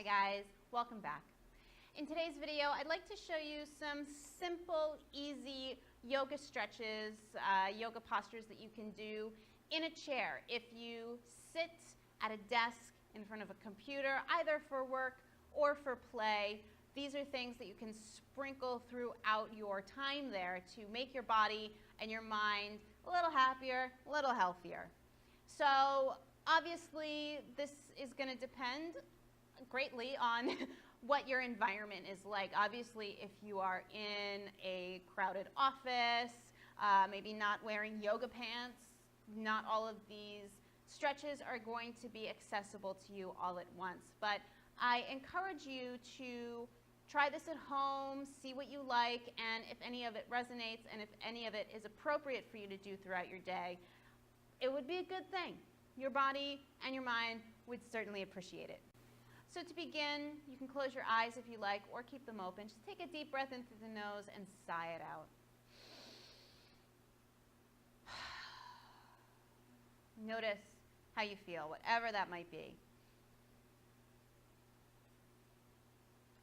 Hi guys, welcome back. In today's video, I'd like to show you some simple, easy yoga stretches, yoga postures that you can do in a chair. If you sit at a desk in front of a computer, either for work or for play, these are things that you can sprinkle throughout your time there to make your body and your mind a little happier, a little healthier. So obviously this is going to depend greatly on what your environment is like. Obviously, if you are in a crowded office, maybe not wearing yoga pants, not all of these stretches are going to be accessible to you all at once. But I encourage you to try this at home, see what you like, and if any of it resonates and if any of it is appropriate for you to do throughout your day, it would be a good thing. Your body and your mind would certainly appreciate it. So to begin, you can close your eyes if you like or keep them open. Just take a deep breath in through the nose and sigh it out. Notice how you feel, whatever that might be.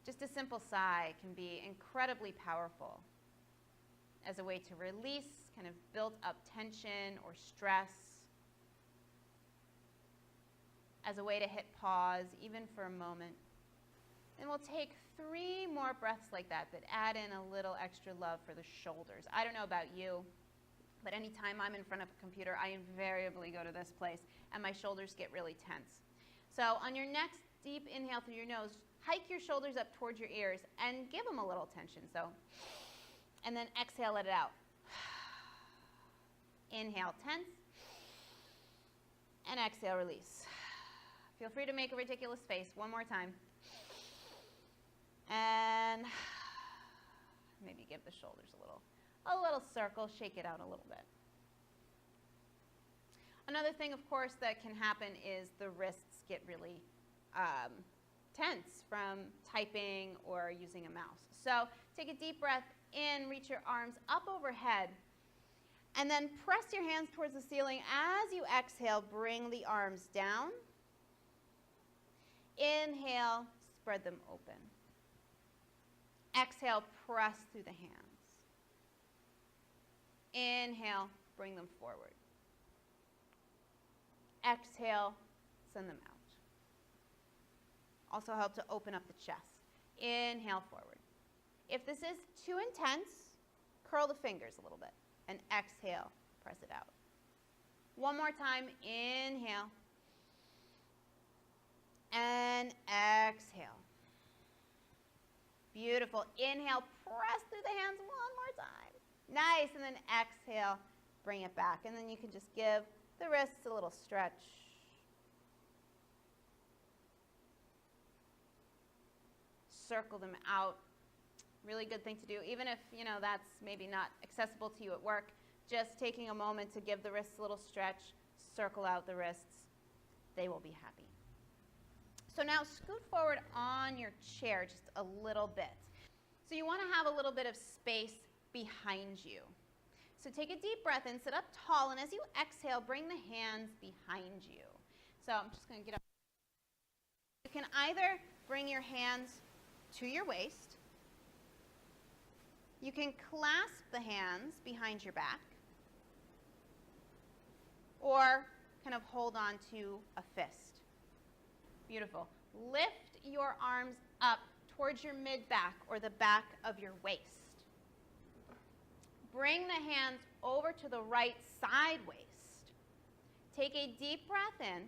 Just a simple sigh can be incredibly powerful as a way to release kind of built up tension or stress, as a way to hit pause, even for a moment. And we'll take 3 more breaths like that add in a little extra love for the shoulders. I don't know about you, but anytime I'm in front of a computer, I invariably go to this place and my shoulders get really tense. So on your next deep inhale through your nose, hike your shoulders up towards your ears and give them a little tension. So, and then exhale, let it out. Inhale, tense, and exhale, release. Feel free to make a ridiculous face one more time. And maybe give the shoulders a little circle, shake it out a little bit. Another thing, of course, that can happen is the wrists get really tense from typing or using a mouse. So take a deep breath in, reach your arms up overhead, and then press your hands towards the ceiling. As you exhale, bring the arms down. Inhale, spread them open. Exhale, press through the hands. Inhale, bring them forward. Exhale, send them out. Also help to open up the chest. Inhale, forward. If this is too intense, curl the fingers a little bit. And exhale, press it out. One more time, inhale. And exhale. Beautiful. Inhale, press through the hands one more time. Nice. And then exhale, bring it back. And then you can just give the wrists a little stretch. Circle them out. Really good thing to do, even if, that's maybe not accessible to you at work. Just taking a moment to give the wrists a little stretch, circle out the wrists. They will be happy. So now scoot forward on your chair just a little bit. So you want to have a little bit of space behind you. So take a deep breath in, sit up tall, and as you exhale, bring the hands behind you. So I'm just going to get up. You can either bring your hands to your waist. You can clasp the hands behind your back, or kind of hold on to a fist. Beautiful. Lift your arms up towards your mid-back or the back of your waist. Bring the hands over to the right side waist. Take a deep breath in.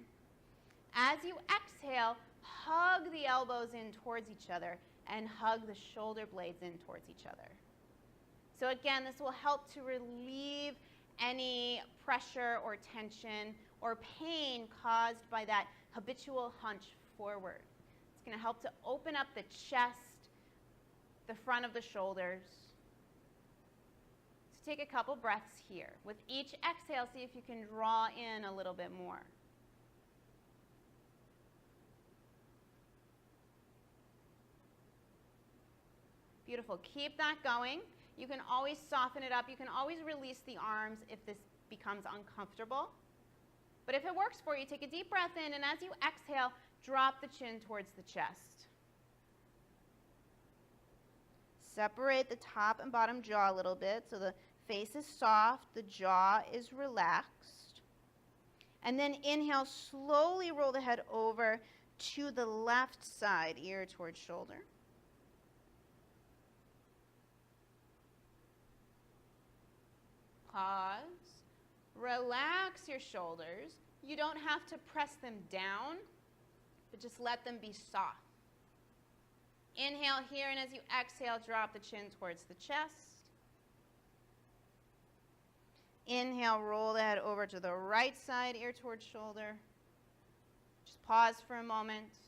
As you exhale, hug the elbows in towards each other and hug the shoulder blades in towards each other. So again, this will help to relieve any pressure or tension or pain caused by that habitual hunch forward. It's going to help to open up the chest, the front of the shoulders. So take a couple breaths here. With each exhale, see if you can draw in a little bit more. Beautiful. Keep that going. You can always soften it up. You can always release the arms if this becomes uncomfortable. But if it works for you, take a deep breath in, and as you exhale, drop the chin towards the chest. Separate the top and bottom jaw a little bit so the face is soft, the jaw is relaxed. And then inhale, slowly roll the head over to the left side, ear towards shoulder. Pause. Relax your shoulders. You don't have to press them down, but just let them be soft. Inhale here, and as you exhale, drop the chin towards the chest. Inhale, roll the head over to the right side, ear towards shoulder. Just pause for a moment.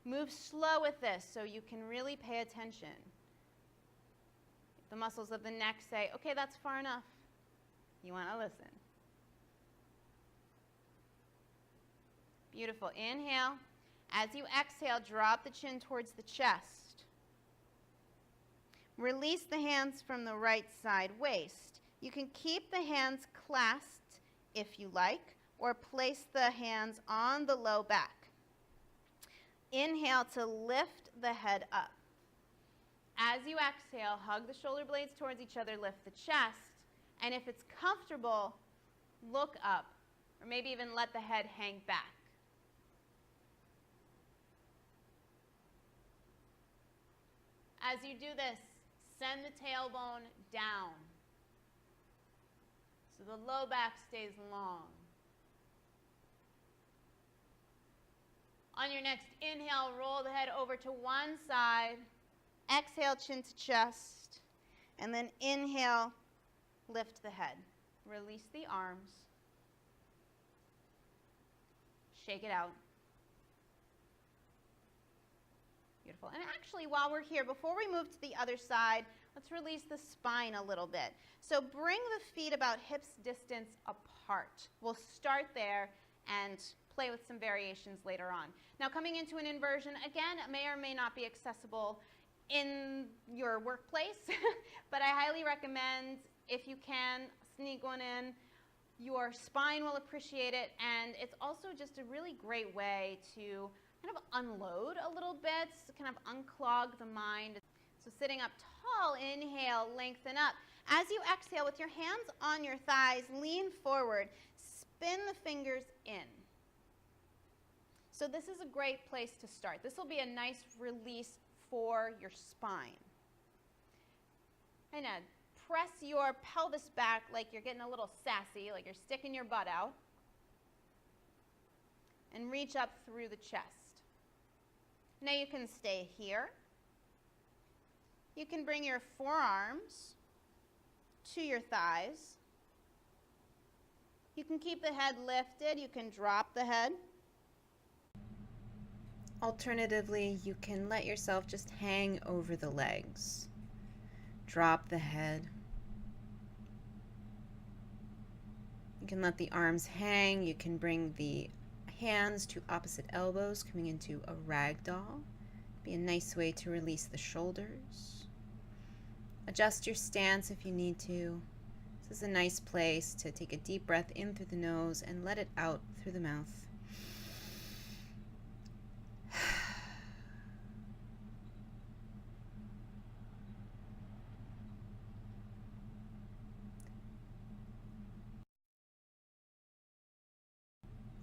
Move slow with this so you can really pay attention. If the muscles of the neck say, okay, that's far enough, you want to listen. Beautiful. Inhale. As you exhale, drop the chin towards the chest. Release the hands from the right side waist. You can keep the hands clasped if you like, or place the hands on the low back. Inhale to lift the head up. As you exhale, hug the shoulder blades towards each other, lift the chest, and if it's comfortable, look up, or maybe even let the head hang back. As you do this, send the tailbone down so the low back stays long. On your next inhale, roll the head over to one side. Exhale, chin to chest. And then inhale, lift the head. Release the arms. Shake it out. Beautiful. And actually, while we're here, before we move to the other side, let's release the spine a little bit. So bring the feet about hips distance apart. We'll start there and play with some variations later on. Now, coming into an inversion, again, may or may not be accessible in your workplace, but I highly recommend, if you can, sneak one in. Your spine will appreciate it, and it's also just a really great way to kind of unload a little bit, to kind of unclog the mind. So sitting up tall, inhale, lengthen up. As you exhale, with your hands on your thighs, lean forward, spin the fingers in. So this is a great place to start. This will be a nice release for your spine. And now, press your pelvis back like you're getting a little sassy, like you're sticking your butt out. And reach up through the chest. Now you can stay here. You can bring your forearms to your thighs. You can keep the head lifted. You can drop the head. Alternatively, you can let yourself just hang over the legs. Drop the head. You can let the arms hang. You can bring the hands to opposite elbows, coming into a ragdoll. Be a nice way to release the shoulders. Adjust your stance if you need to. This is a nice place to take a deep breath in through the nose and let it out through the mouth.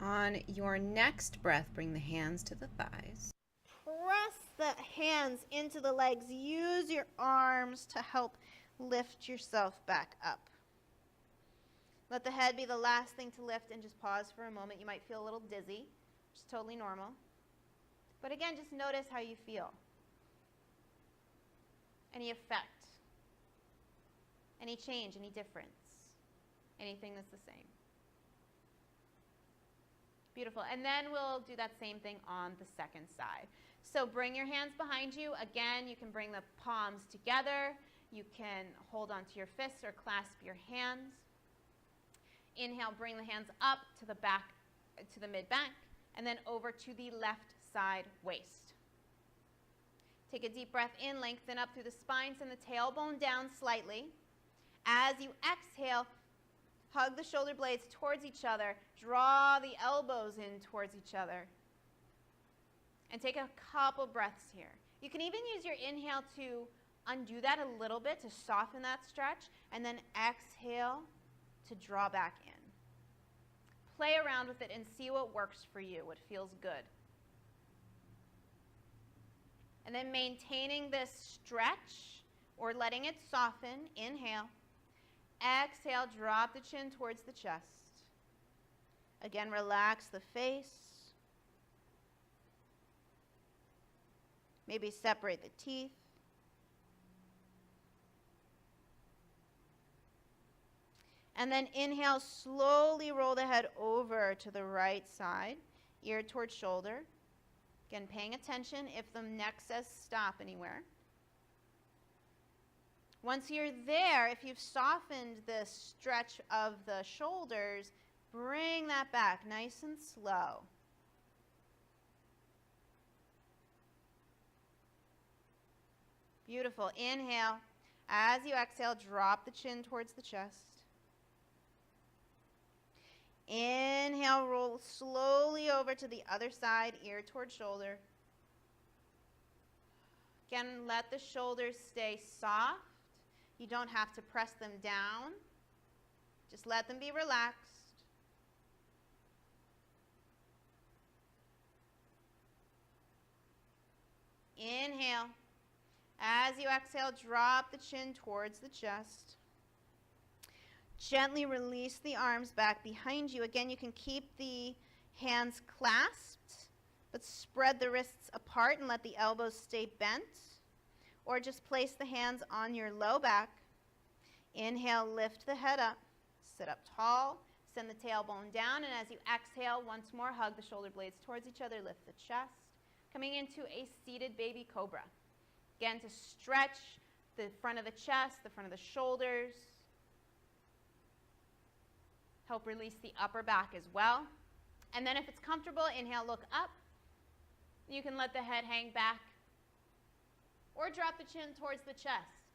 On your next breath, bring the hands to the thighs. Press the hands into the legs. Use your arms to help lift yourself back up. Let the head be the last thing to lift, and just pause for a moment. You might feel a little dizzy, which is totally normal. But again, just notice how you feel. Any effect? Any change? Any difference? Anything that's the same? Beautiful. And then we'll do that same thing on the second side. So bring your hands behind you. Again, you can bring the palms together. You can hold onto your fists or clasp your hands. Inhale, bring the hands up to the back, to the mid-back, and then over to the left side waist. Take a deep breath in, lengthen up through the spine, send the tailbone down slightly. As you exhale, hug the shoulder blades towards each other. Draw the elbows in towards each other. And take a couple breaths here. You can even use your inhale to Undo that a little bit to soften that stretch, and then exhale to draw back in. Play around with it and see what works for you, what feels good. And then maintaining this stretch or letting it soften, inhale. Exhale, drop the chin towards the chest. Again, relax the face. Maybe separate the teeth. And then inhale, slowly roll the head over to the right side, ear towards shoulder. Again, paying attention if the neck says stop anywhere. Once you're there, if you've softened the stretch of the shoulders, bring that back nice and slow. Beautiful. Inhale. As you exhale, drop the chin towards the chest. Inhale, roll slowly over to the other side, ear toward shoulder. Again, let the shoulders stay soft. You don't have to press them down. Just let them be relaxed. Inhale. As you exhale, drop the chin towards the chest. Gently release the arms back behind you. Again, you can keep the hands clasped, but spread the wrists apart and let the elbows stay bent. Or just place the hands on your low back. Inhale, lift the head up. Sit up tall. Send the tailbone down. And as you exhale, once more, hug the shoulder blades towards each other. Lift the chest. Coming into a seated baby cobra. Again, to stretch the front of the chest, the front of the shoulders. Help release the upper back as well. And then if it's comfortable, inhale, look up. You can let the head hang back or drop the chin towards the chest.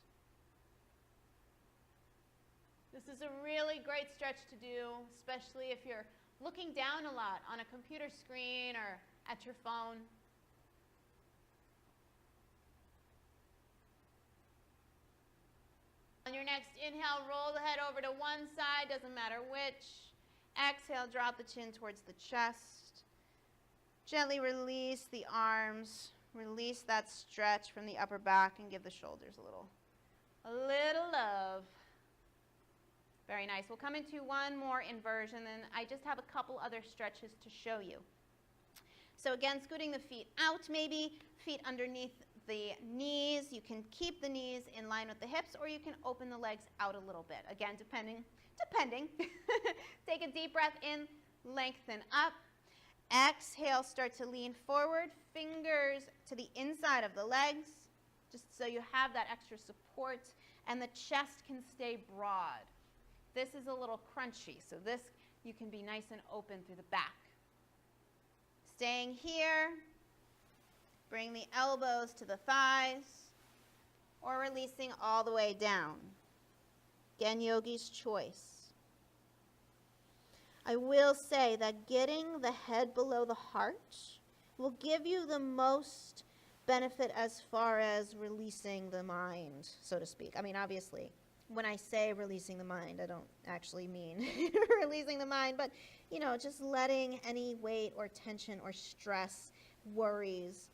This is a really great stretch to do, especially if you're looking down a lot on a computer screen or at your phone. On your next inhale, roll the head over to one side, doesn't matter which. Exhale, drop the chin towards the chest. Gently release the arms. Release that stretch from the upper back and give the shoulders a little love. Very nice. We'll come into one more inversion, and I just have a couple other stretches to show you. So again, scooting the feet out, maybe feet underneath the knees. You can keep the knees in line with the hips, or you can open the legs out a little bit. Again, depending. Take a deep breath in, lengthen up. Exhale, start to lean forward, fingers to the inside of the legs, just so you have that extra support, and the chest can stay broad. This is a little crunchy, so this you can be nice and open through the back. Staying here, bring the elbows to the thighs, or releasing all the way down. Again, yogi's choice. I will say that getting the head below the heart will give you the most benefit as far as releasing the mind, so to speak. I mean, obviously, when I say releasing the mind, I don't actually mean releasing the mind, but, you know, just letting any weight or tension or stress, worries,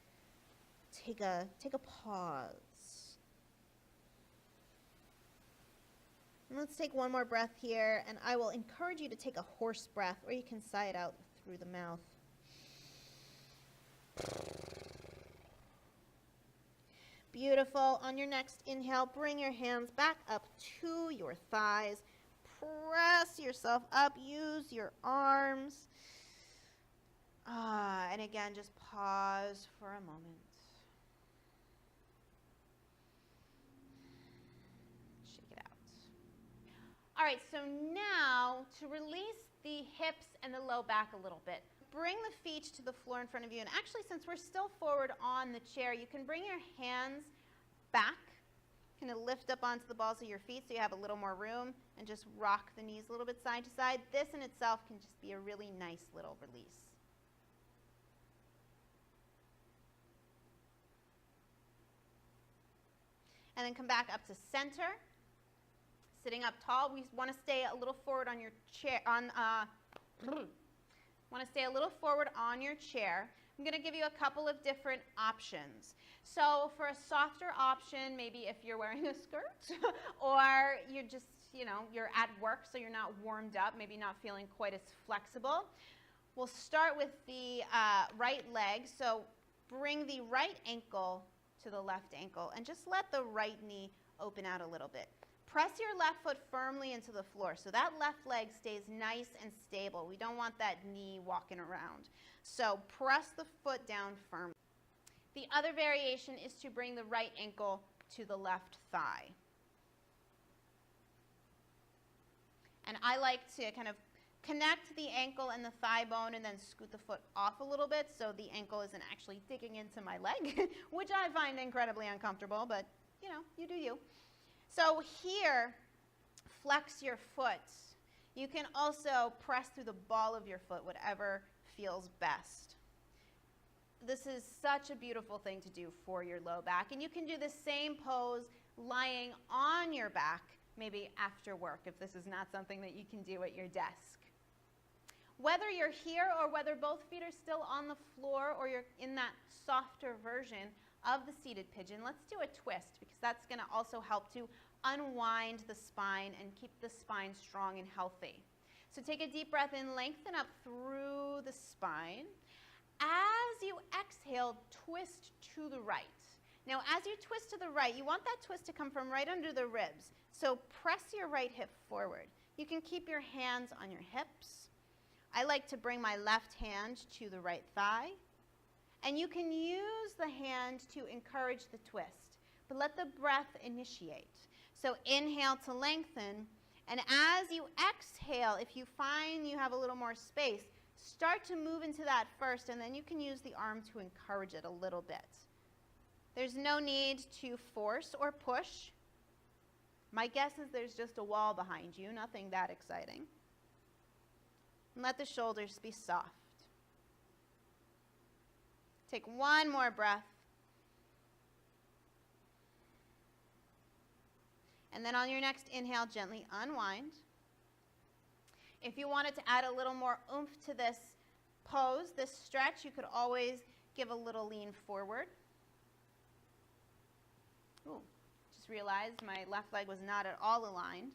take a pause. And let's take one more breath here, and I will encourage you to take a horse breath, or you can sigh it out through the mouth. Beautiful. On your next inhale, bring your hands back up to your thighs. Press yourself up. Use your arms. And again, just pause for a moment. Shake it out. All right, so now to release the hips and the low back a little bit. Bring the feet to the floor in front of you. And actually, since we're still forward on the chair, you can bring your hands back, kind of lift up onto the balls of your feet so you have a little more room, and just rock the knees a little bit side to side. This in itself can just be a really nice little release. and then come back up to center. Sitting up tall, we want to stay a little forward on your chair. Want to stay a little forward on your chair. I'm going to give you a couple of different options. So for a softer option, maybe if you're wearing a skirt or you're just, you're at work so you're not warmed up, maybe not feeling quite as flexible. We'll start with the right leg. So bring the right ankle to the left ankle and just let the right knee open out a little bit. Press your left foot firmly into the floor so that left leg stays nice and stable. We don't want that knee walking around. So press the foot down firmly. The other variation is to bring the right ankle to the left thigh. And I like to kind of connect the ankle and the thigh bone and then scoot the foot off a little bit so the ankle isn't actually digging into my leg, which I find incredibly uncomfortable, but you do you. So here, flex your foot. You can also press through the ball of your foot, whatever feels best. This is such a beautiful thing to do for your low back. And you can do the same pose lying on your back, maybe after work, if this is not something that you can do at your desk. Whether you're here or whether both feet are still on the floor or you're in that softer version of the seated pigeon, let's do a twist because that's going to also help to unwind the spine and keep the spine strong and healthy. So take a deep breath in, lengthen up through the spine. As you exhale, twist to the right. Now, as you twist to the right, you want that twist to come from right under the ribs. So press your right hip forward. You can keep your hands on your hips. I like to bring my left hand to the right thigh. And you can use the hand to encourage the twist, but let the breath initiate. So inhale to lengthen, and as you exhale, if you find you have a little more space, start to move into that first, and then you can use the arm to encourage it a little bit. There's no need to force or push. My guess is there's just a wall behind you, nothing that exciting. And let the shoulders be soft. Take one more breath. And then on your next inhale, gently unwind. If you wanted to add a little more oomph to this pose, this stretch, you could always give a little lean forward. Ooh, just realized my left leg was not at all aligned.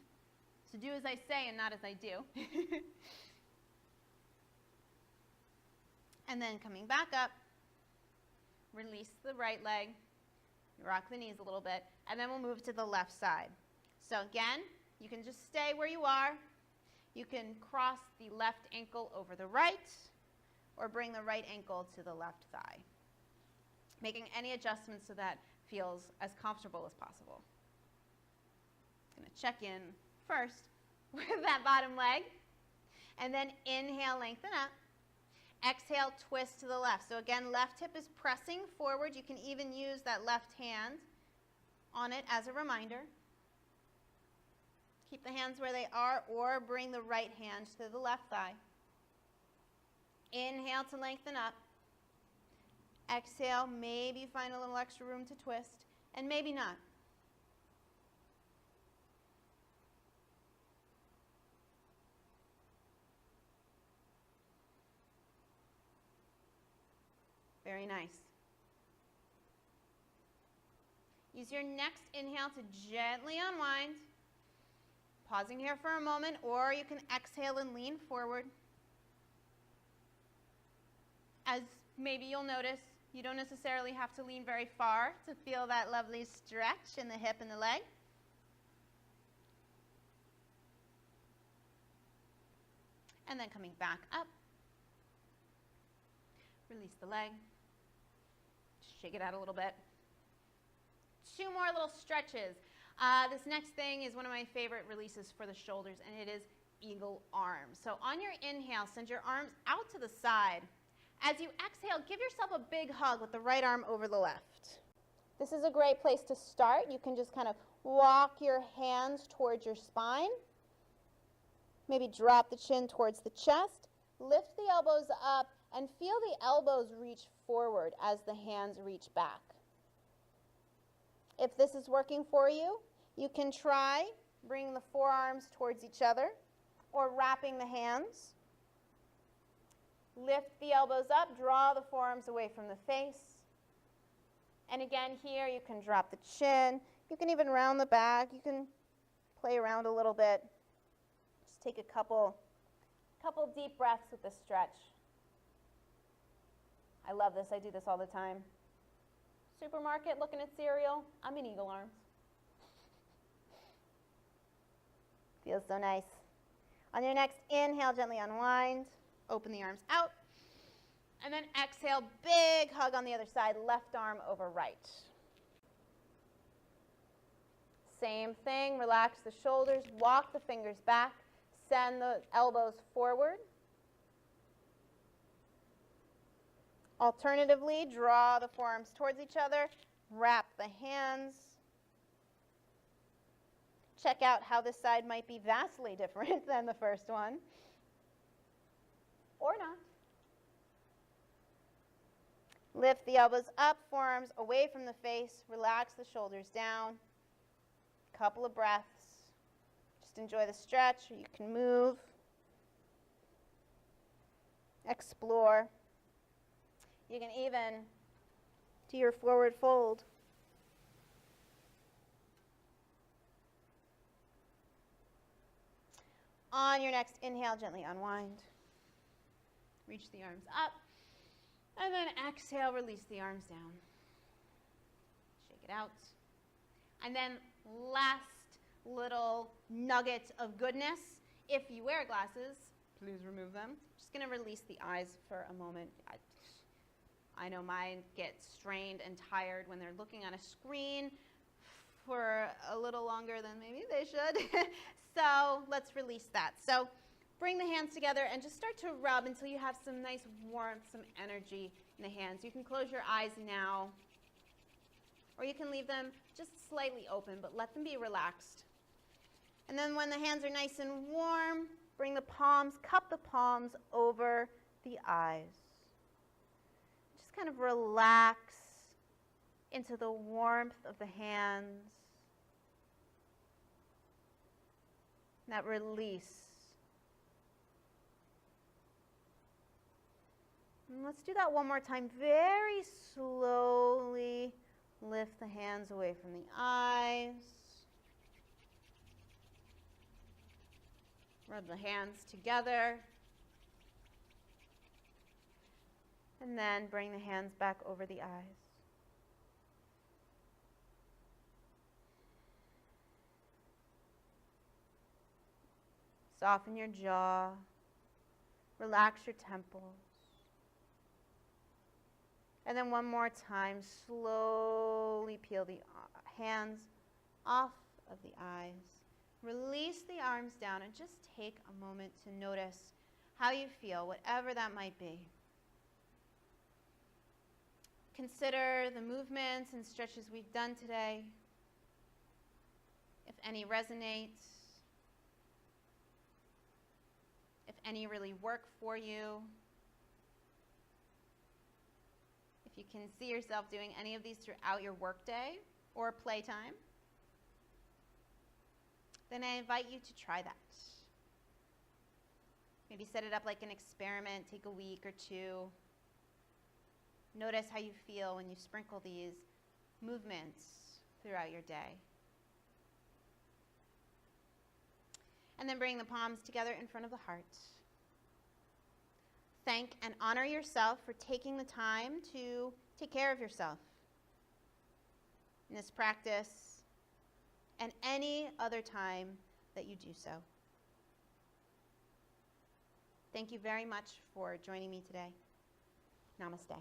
So do as I say and not as I do. And then coming back up. Release the right leg, rock the knees a little bit, and then we'll move to the left side. So again, you can just stay where you are. You can cross the left ankle over the right, or bring the right ankle to the left thigh. Making any adjustments so that feels as comfortable as possible. I'm going to check in first with that bottom leg, and then inhale, lengthen up. Exhale, twist to the left. So again, left hip is pressing forward. You can even use that left hand on it as a reminder. Keep the hands where they are or bring the right hand to the left thigh. Inhale to lengthen up. Exhale, maybe find a little extra room to twist, and maybe not. Very nice. Use your next inhale to gently unwind. Pausing here for a moment, or you can exhale and lean forward. As maybe you'll notice, you don't necessarily have to lean very far to feel that lovely stretch in the hip and the leg. And then coming back up. Release the leg. Shake it out a little bit. Two more little stretches. This next thing is one of my favorite releases for the shoulders, and it is eagle arms. So on your inhale, send your arms out to the side. As you exhale, give yourself a big hug with the right arm over the left. This is a great place to start. You can just kind of walk your hands towards your spine. Maybe drop the chin towards the chest. Lift the elbows up and feel the elbows reach forward as the hands reach back. If this is working for you, you can try bringing the forearms towards each other or wrapping the hands. Lift the elbows up, draw the forearms away from the face. And again, here you can drop the chin. You can even round the back. You can play around a little bit. Just take a couple deep breaths with this stretch. I love this. I do this all the time. Supermarket, looking at cereal. I'm in eagle arms. Feels so nice. On your next inhale, gently unwind. Open the arms out. And then exhale, big hug on the other side, left arm over right. Same thing, relax the shoulders, walk the fingers back, send the elbows forward. Alternatively, draw the forearms towards each other, wrap the hands. Check out how this side might be vastly different than the first one, or not. Lift the elbows up, forearms away from the face, relax the shoulders down. Couple of breaths. Just enjoy the stretch, or you can move. Explore. You can even do your forward fold. On your next inhale, gently unwind. Reach the arms up. And then exhale, release the arms down. Shake it out. And then last little nugget of goodness. If you wear glasses, please remove them. Just going to release the eyes for a moment. I know mine get strained and tired when they're looking on a screen for a little longer than maybe they should. So let's release that. So bring the hands together and just start to rub until you have some nice warmth, some energy in the hands. You can close your eyes now, or you can leave them just slightly open, but let them be relaxed. And then when the hands are nice and warm, bring the palms, cup the palms over the eyes. Just kind of relax into the warmth of the hands. That release. And let's do that one more time. Very slowly lift the hands away from the eyes. Rub the hands together. And then bring the hands back over the eyes. Soften your jaw. Relax your temples. And then one more time, slowly peel the hands off of the eyes. Release the arms down and just take a moment to notice how you feel, whatever that might be. Consider the movements and stretches we've done today. If any resonate, if any really work for you. If you can see yourself doing any of these throughout your workday or playtime, then I invite you to try that. Maybe set it up like an experiment, take a week or two. Notice how you feel when you sprinkle these movements throughout your day. And then bring the palms together in front of the heart. Thank and honor yourself for taking the time to take care of yourself in this practice and any other time that you do so. Thank you very much for joining me today. Namaste.